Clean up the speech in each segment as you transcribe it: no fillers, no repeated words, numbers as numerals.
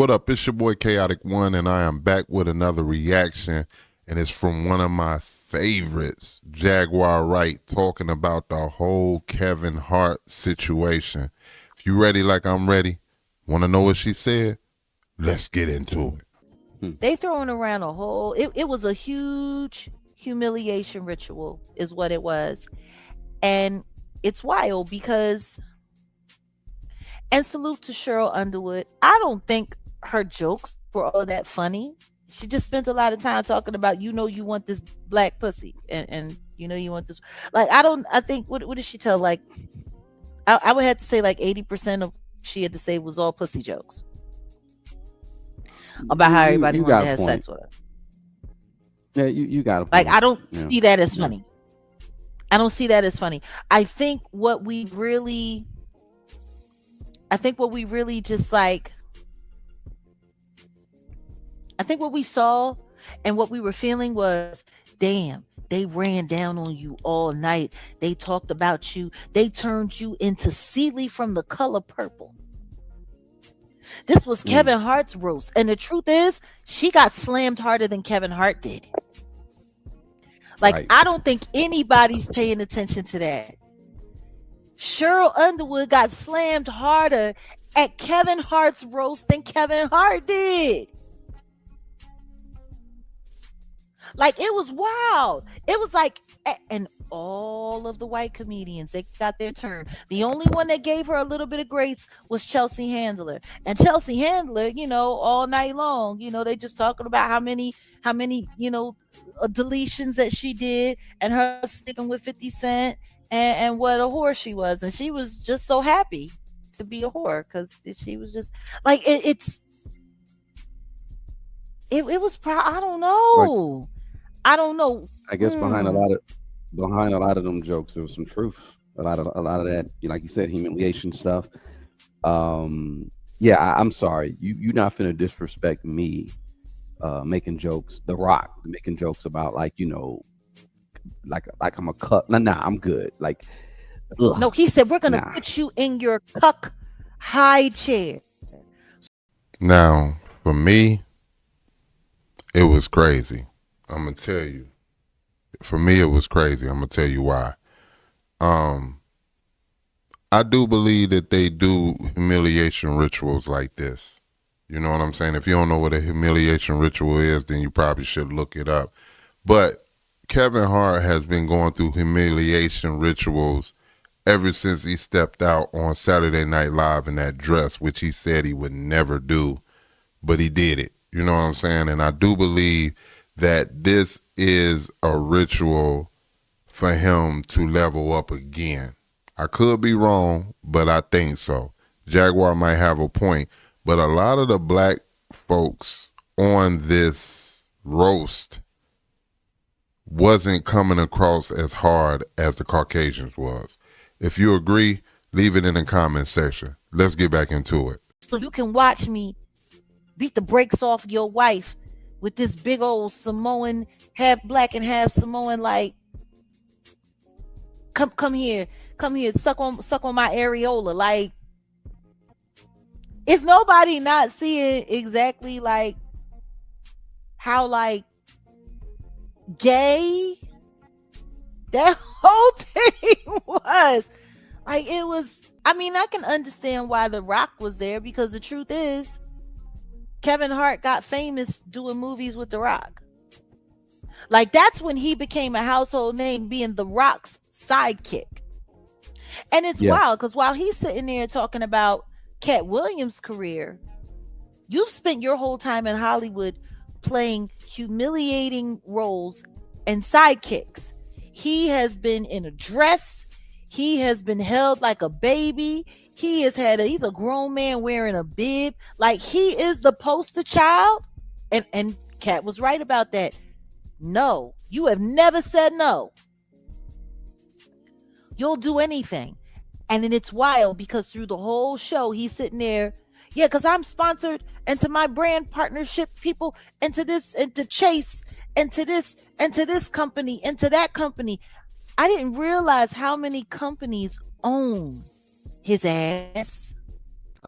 What up? It's your boy Chaotic One, and I am back with another reaction, and it's from one of my favorites, Jaguar Wright, talking about the whole Kevin Hart situation. If you ready like I'm ready, want to know what she said? Let's get into it. They throwing around a whole it was a huge humiliation ritual is what it was. And it's wild because and salute to Cheryl Underwood. I don't think her jokes were all that funny. She just spent a lot of time talking about you want this black pussy and you want this like I think what did she tell like I would have to say like 80% of she had to say was all pussy jokes about how everybody you wanted got to a have point. sex with her. Yeah, you got a Like point. I don't Yeah. see that as funny. I don't see that as funny. I think what we really just like I think what we saw and what we were feeling was, damn, they ran down on you all night. They talked about you. They turned you into Celie from The Color Purple. This was Mm, Kevin Hart's roast. And the truth is, she got slammed harder than Kevin Hart did. Like, right. I don't think anybody's paying attention to that. Cheryl Underwood got slammed harder at Kevin Hart's roast than Kevin Hart did. Like, it was wild. It was like, and all of the white comedians, they got their turn. The only one that gave her a little bit of grace was Chelsea Handler. And Chelsea Handler, all night long, they just talking about how many, deletions that she did and her sleeping with 50 Cent and what a whore she was. And she was just so happy to be a whore because she was just like, it was proud. I don't Like, know. I don't know. I guess behind a lot of them jokes, there was some truth. A lot of that, like you said, humiliation stuff. Yeah, I'm sorry. You're not finna disrespect me, making jokes. The Rock making jokes about like I'm a cuck. Nah, I'm good. Like, No, ugh, he said we're gonna nah. put you in your cuck high chair. Now, for me, it was crazy. I'm gonna tell you. For me, it was crazy. I'm gonna tell you why. Um, I do believe that they do humiliation rituals like this. You know what I'm saying? If you don't know what a humiliation ritual is, then you probably should look it up. But Kevin Hart has been going through humiliation rituals ever since he stepped out on Saturday Night Live in that dress, which he said he would never do, but he did it. You know what I'm saying? And I do believe that this is a ritual for him to level up again. I could be wrong, but I think so. Jaguar might have a point, but a lot of the black folks on this roast wasn't coming across as hard as the Caucasians was. If you agree, leave it in the comment section. Let's get back into it. So you can watch me beat the brakes off your wife with this big old Samoan, half black and half Samoan, like come here, suck on my areola. Like, is nobody not seeing exactly like how like gay that whole thing was? Like, it was, I mean, I can understand why The Rock was there because the truth is Kevin Hart got famous doing movies with The Rock. Like, that's when he became a household name, being The Rock's sidekick. And it's Yeah, wild because while he's sitting there talking about Cat Williams' career, you've spent your whole time in Hollywood playing humiliating roles and sidekicks. He has been in a dress. He has been held like a baby. He's a grown man wearing a bib. Like, he is the poster child. And Cat was right about that. No, you have never said no. You'll do anything. And then it's wild because through the whole show, he's sitting there. Yeah, because I'm sponsored into my brand partnership people, into this, into Chase, into this company, into that company. I didn't realize how many companies own his ass.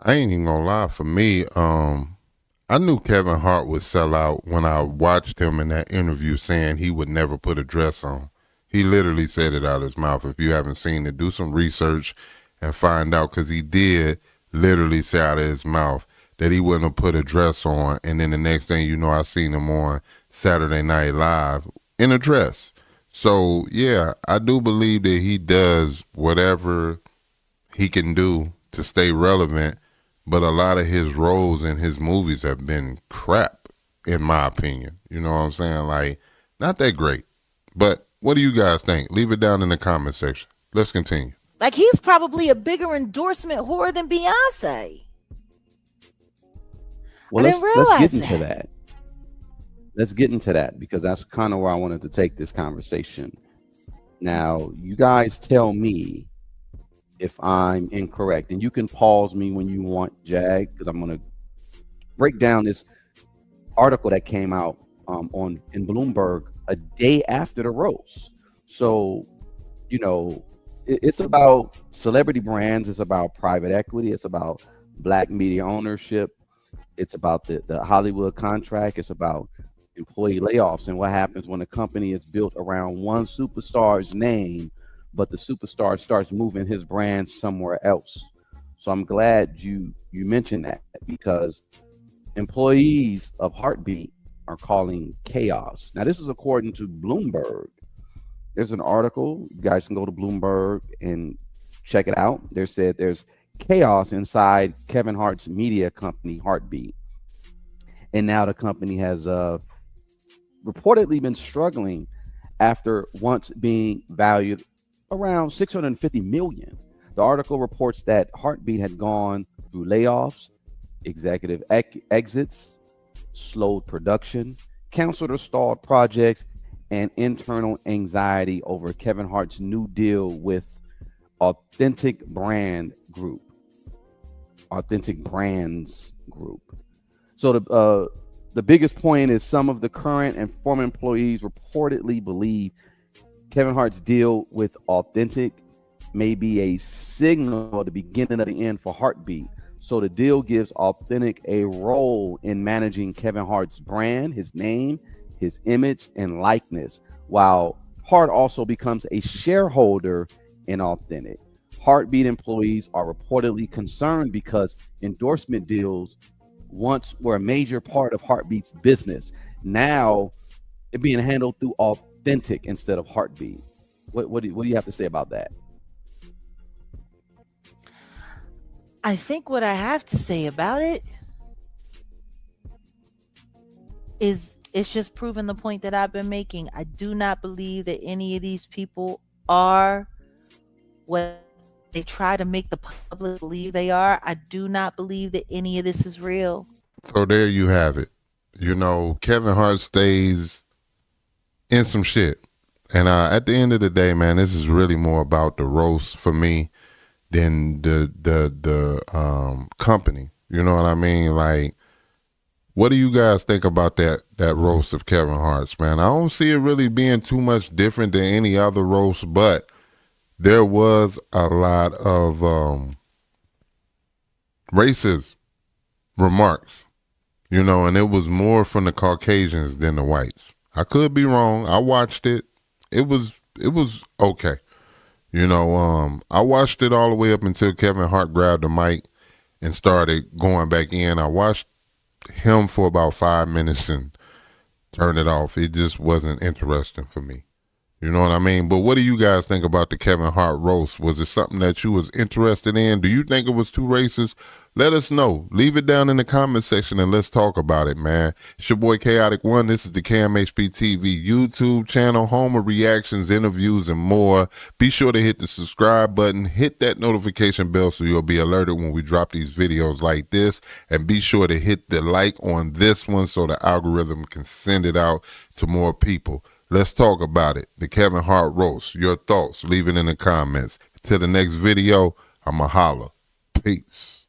I ain't even gonna lie. For me, I knew Kevin Hart would sell out when I watched him in that interview saying he would never put a dress on. He literally said it out of his mouth. If you haven't seen it, do some research and find out, because he did literally say out of his mouth that he wouldn't have put a dress on. And then the next thing you know, I seen him on Saturday Night Live in a dress. So yeah, I do believe that he does whatever he can do to stay relevant, but a lot of his roles in his movies have been crap, in my opinion. You know what I'm saying? Like, not that great. But what do you guys think? Leave it down in the comment section. Let's continue. Like, he's probably a bigger endorsement whore than Beyonce. I Well, didn't let's get realize into that. that. Let's get into that because that's kind of where I wanted to take this conversation. Now, you guys tell me if I'm incorrect, and you can pause me when you want, Jag, because I'm going to break down this article that came out on in Bloomberg a day after the roast. So, you know, it's about celebrity brands, it's about private equity, it's about black media ownership, it's about the Hollywood contract, it's about employee layoffs and what happens when a company is built around one superstar's name, but the superstar starts moving his brand somewhere else. So I'm glad you mentioned that because employees of Heartbeat are calling chaos. Now, this is according to Bloomberg. There's an article. You guys can go to Bloomberg and check it out. They said there's chaos inside Kevin Hart's media company, Heartbeat. And now the company has reportedly been struggling after once being valued around 650 million. The article reports that Heartbeat had gone through layoffs, executive exits, slowed production, canceled or stalled projects, and internal anxiety over Kevin Hart's new deal with Authentic Brand Group, Authentic Brands Group. So the biggest point is some of the current and former employees reportedly believe Kevin Hart's deal with Authentic may be a signal, the beginning of the end for Heartbeat. So the deal gives Authentic a role in managing Kevin Hart's brand, his name, his image, and likeness, while Hart also becomes a shareholder in Authentic. Heartbeat employees are reportedly concerned because endorsement deals once were a major part of Heartbeat's business. Now it's being handled through Authentic instead of Heartbeat. What do you have to say about that? I think what I have to say about it is it's just proving the point that I've been making. I do not believe that any of these people are what they try to make the public believe they are. I do not believe that any of this is real. So there you have it. You know, Kevin Hart stays in some shit. And at the end of the day, man, this is really more about the roast for me than the company. You know what I mean? Like, what do you guys think about that roast of Kevin Hart's, man? I don't see it really being too much different than any other roast, but there was a lot of racist remarks, you know, and it was more from the Caucasians than the whites. I could be wrong. I watched it. It was okay. You know, I watched it all the way up until Kevin Hart grabbed the mic and started going back in. I watched him for about 5 minutes and turned it off. It just wasn't interesting for me. You know what I mean? But what do you guys think about the Kevin Hart roast? Was it something that you was interested in? Do you think it was too racist? Let us know. Leave it down in the comment section and let's talk about it, man. It's your boy Kaotic One. This is the KMHP TV YouTube channel, home of reactions, interviews, and more. Be sure to hit the subscribe button, hit that notification bell so you'll be alerted when we drop these videos like this, and be sure to hit the like on this one so the algorithm can send it out to more people. Let's talk about it. The Kevin Hart roast. Your thoughts. Leave it in the comments. Till the next video, I'ma holla. Peace.